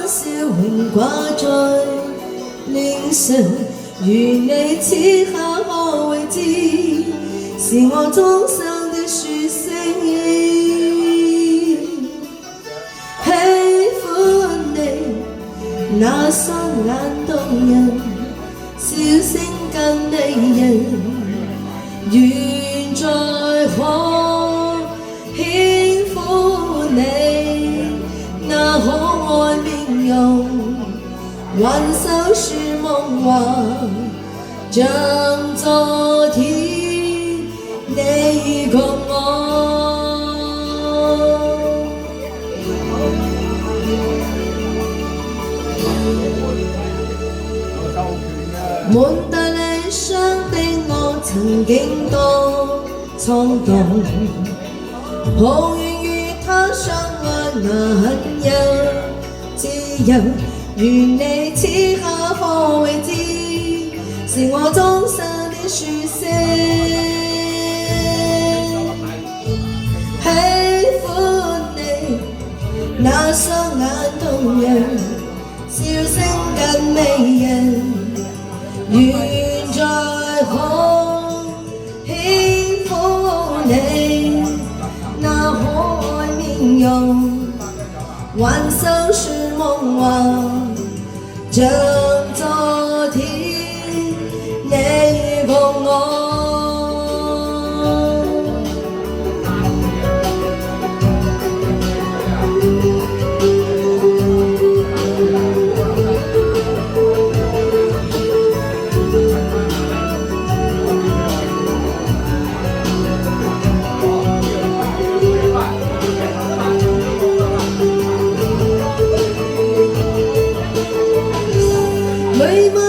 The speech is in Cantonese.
笑永掛在臉上，如你此刻可會知，是我終生的說聲。喜歡你那雙眼動人，笑聲更迷人，願再可輕撫你那可愛面容，挽手是夢話，像昨天你共我。滿帶理想的我曾經多衝動，好願與他相愛難有自由，願你此刻可會知，是我終生的說聲。喜歡你那雙眼動人，笑聲更迷人，願再可輕撫你那可愛面容，挽手是夢話，像昨天你共我。每晚